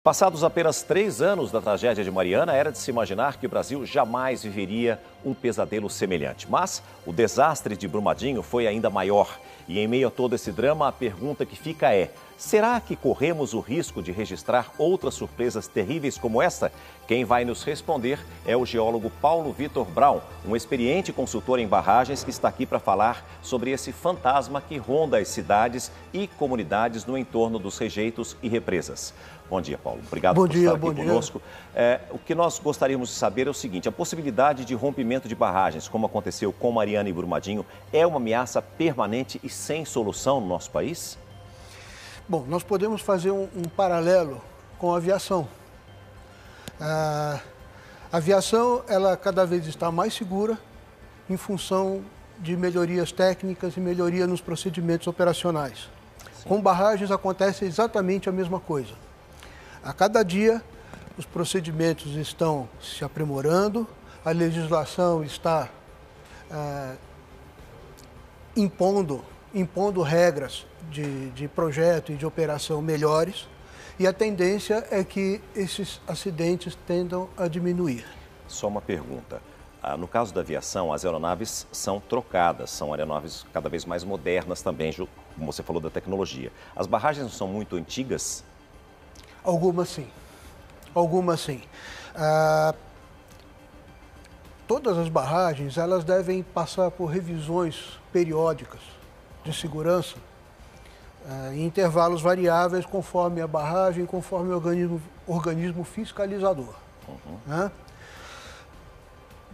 Passados apenas 3 anos da tragédia de Mariana, era de se imaginar que o Brasil jamais viveria um pesadelo semelhante. Mas o desastre de Brumadinho foi ainda maior. E em meio a todo esse drama, a pergunta que fica é: será que corremos o risco de registrar outras surpresas terríveis como esta? Quem vai nos responder é o geólogo Paulo Vitor Braun, um experiente consultor em barragens que está aqui para falar sobre esse fantasma que ronda as cidades e comunidades no entorno dos rejeitos e represas. Bom dia, Paulo. Obrigado por estar aqui conosco. O que nós gostaríamos de saber é o seguinte: a possibilidade de rompimento de barragens, como aconteceu com Mariana e Brumadinho, é uma ameaça permanente e sem solução no nosso país? Bom, nós podemos fazer um paralelo com a aviação. A aviação, ela cada vez está mais segura em função de melhorias técnicas e melhoria nos procedimentos operacionais. Sim. Com barragens acontece exatamente a mesma coisa. A cada dia, os procedimentos estão se aprimorando, a legislação está impondo regras de projeto e de operação melhores, e a tendência é que esses acidentes tendam a diminuir. Só uma pergunta. No caso da aviação, as aeronaves são trocadas, são aeronaves cada vez mais modernas também, como você falou da tecnologia. As barragens não são muito antigas? Algumas sim. Algumas sim. Todas as barragens, elas devem passar por revisões periódicas de segurança em intervalos variáveis conforme a barragem, conforme o organismo fiscalizador. Né?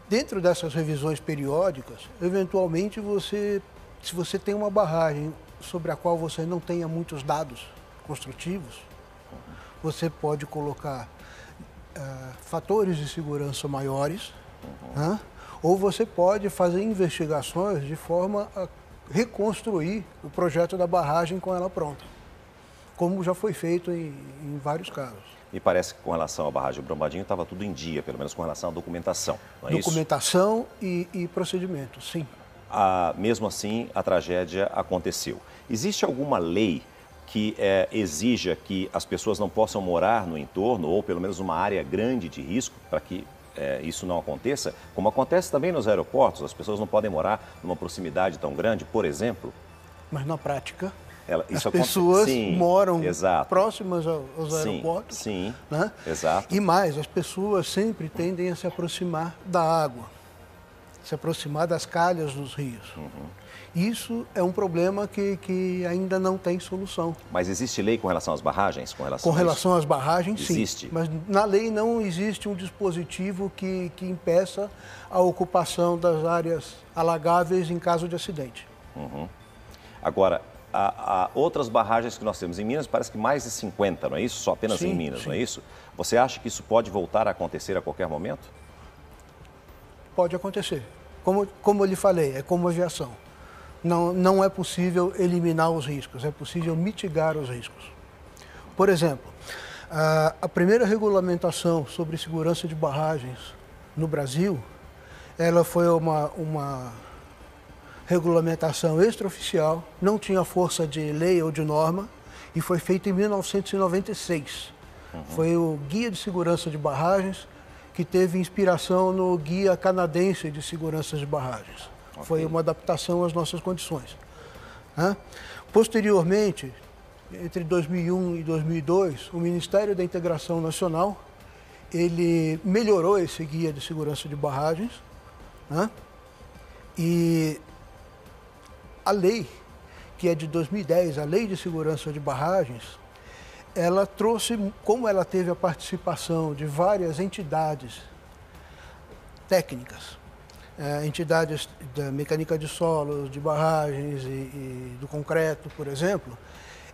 Dentro dessas revisões periódicas, eventualmente se você tem uma barragem sobre a qual você não tenha muitos dados construtivos, você pode colocar fatores de segurança maiores, né? Ou você pode fazer investigações de forma a reconstruir o projeto da barragem com ela pronta, como já foi feito em vários casos. E parece que com relação à barragem do Brumadinho estava tudo em dia, pelo menos com relação à documentação, não é isso? Documentação e procedimento, sim. Mesmo assim, a tragédia aconteceu. Existe alguma lei que exija que as pessoas não possam morar no entorno, ou pelo menos uma área grande de risco, para que isso não aconteça, como acontece também nos aeroportos? As pessoas não podem morar numa proximidade tão grande, por exemplo? Mas na prática, as pessoas pessoas moram próximas aos sim, aeroportos. Sim, né? Exato. E mais, as pessoas sempre tendem a se aproximar da água, se aproximar das calhas dos rios. Isso é um problema que ainda não tem solução. Mas existe lei com relação às barragens? Com relação às barragens, sim. Existe. Mas na lei não existe um dispositivo que impeça a ocupação das áreas alagáveis em caso de acidente. Agora, há outras barragens que nós temos em Minas, parece que mais de 50, não é isso? Só apenas em Minas, não é isso? Você acha que isso pode voltar a acontecer a qualquer momento? Pode acontecer. Como eu lhe falei, é como aviação. Não é possível eliminar os riscos, é possível mitigar os riscos. Por exemplo, a primeira regulamentação sobre segurança de barragens no Brasil, ela foi uma regulamentação extraoficial, não tinha força de lei ou de norma, e foi feita em 1996. Foi o Guia de Segurança de Barragens, que teve inspiração no Guia Canadense de Segurança de Barragens. Foi uma adaptação às nossas condições. Posteriormente, entre 2001 e 2002, o Ministério da Integração Nacional, ele melhorou esse Guia de Segurança de Barragens, e a lei, que é de 2010, a Lei de Segurança de Barragens, ela trouxe, como ela teve a participação de várias entidades técnicas, entidades da mecânica de solos, de barragens e do concreto, por exemplo,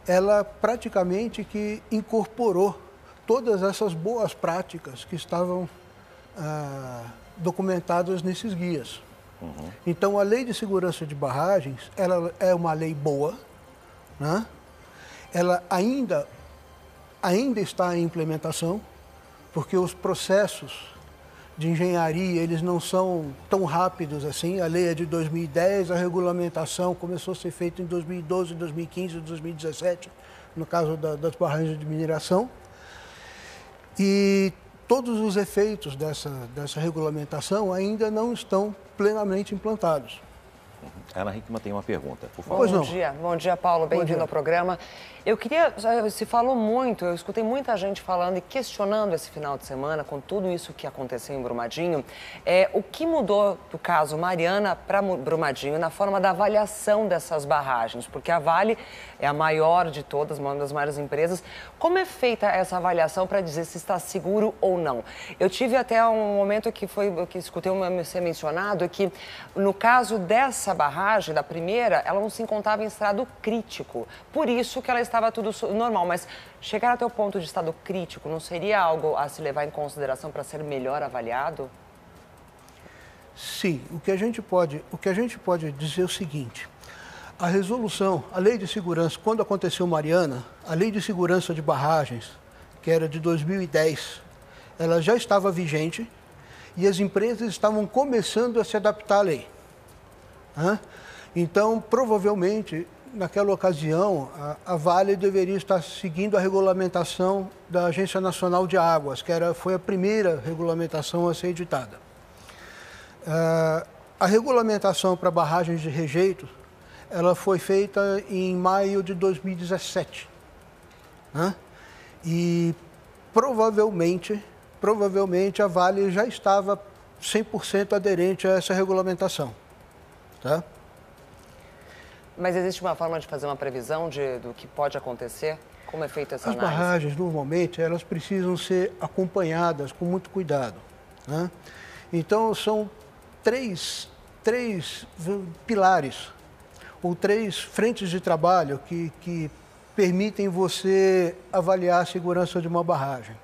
ela praticamente que incorporou todas essas boas práticas que estavam documentadas nesses guias. Então, a Lei de Segurança de Barragens, ela é uma lei boa, né? Ela ainda está em implementação, porque os processos de engenharia, eles não são tão rápidos assim. A lei é de 2010, a regulamentação começou a ser feita em 2012, 2015, 2017, no caso das barragens de mineração. E todos os efeitos dessa regulamentação ainda não estão plenamente implantados. Ana Hickman tem uma pergunta, por favor. Bom dia, Paulo. Bem-vindo ao programa. Eu queria, se falou muito, eu escutei muita gente falando e questionando esse final de semana, com tudo isso que aconteceu em Brumadinho, o que mudou do caso Mariana para Brumadinho na forma da avaliação dessas barragens? Porque a Vale é a maior de todas, uma das maiores empresas. Como é feita essa avaliação para dizer se está seguro ou não? Eu tive até um momento que escutei ser mencionado, que no caso dessa barragem, da primeira, ela não se encontrava em estado crítico. Por isso que ela estava tudo normal. Mas chegar até o ponto de estado crítico não seria algo a se levar em consideração para ser melhor avaliado? Sim, o que a gente pode dizer é o seguinte: a resolução, a lei de segurança, quando aconteceu Mariana, a lei de segurança de barragens, que era de 2010, ela já estava vigente e as empresas estavam começando a se adaptar à lei. Então, provavelmente, naquela ocasião, a Vale deveria estar seguindo a regulamentação da Agência Nacional de Águas, que foi a primeira regulamentação a ser editada. A regulamentação para barragens de rejeito, ela foi feita em maio de 2017. E provavelmente a Vale já estava 100% aderente a essa regulamentação. Tá? Mas existe uma forma de fazer uma previsão do que pode acontecer? Como é feita essa análise? As barragens, normalmente, elas precisam ser acompanhadas com muito cuidado. Então, são três pilares, ou 3 frentes de trabalho que permitem você avaliar a segurança de uma barragem.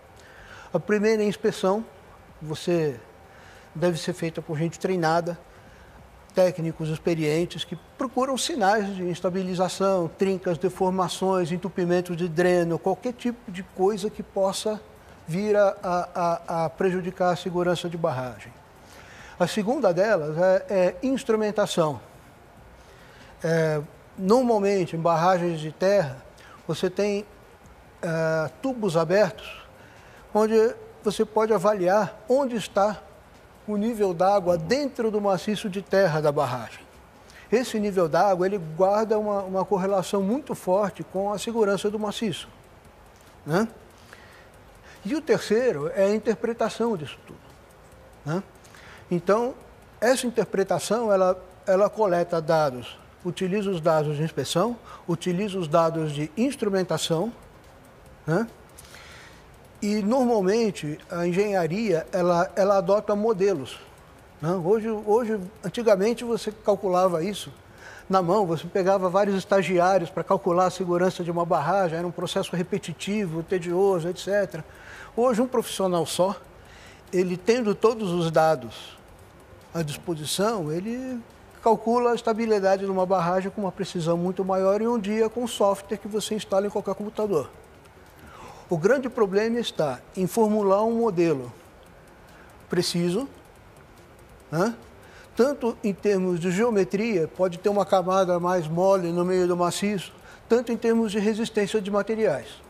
A primeira é a inspeção. Você deve ser feita por gente treinada, técnicos experientes que procuram sinais de instabilização, trincas, deformações, entupimento de dreno, qualquer tipo de coisa que possa vir a prejudicar a segurança de barragem. A segunda delas é instrumentação. Normalmente, em barragens de terra, você tem tubos abertos, onde você pode avaliar onde está o nível d'água dentro do maciço de terra da barragem. Esse nível d'água, ele guarda uma correlação muito forte com a segurança do maciço. E o terceiro é a interpretação disso tudo. Então, essa interpretação, ela coleta dados, utiliza os dados de inspeção, utiliza os dados de instrumentação, e, normalmente, a engenharia, ela adota modelos. Antigamente, você calculava isso na mão, você pegava vários estagiários para calcular a segurança de uma barragem, era um processo repetitivo, tedioso, etc. Hoje, um profissional só, ele tendo todos os dados à disposição, ele calcula a estabilidade de uma barragem com uma precisão muito maior em um dia com software que você instala em qualquer computador. O grande problema está em formular um modelo preciso, tanto em termos de geometria, pode ter uma camada mais mole no meio do maciço, tanto em termos de resistência de materiais.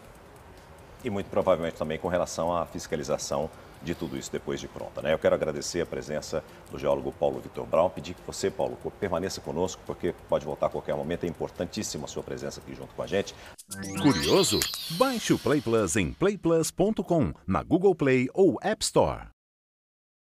E muito provavelmente também com relação à fiscalização de tudo isso depois de pronta, Eu quero agradecer a presença do geólogo Paulo Vitor Braun, pedir que você, Paulo, permaneça conosco, porque pode voltar a qualquer momento, é importantíssima a sua presença aqui junto com a gente. Curioso? Baixe o Play Plus em playplus.com, na Google Play ou App Store.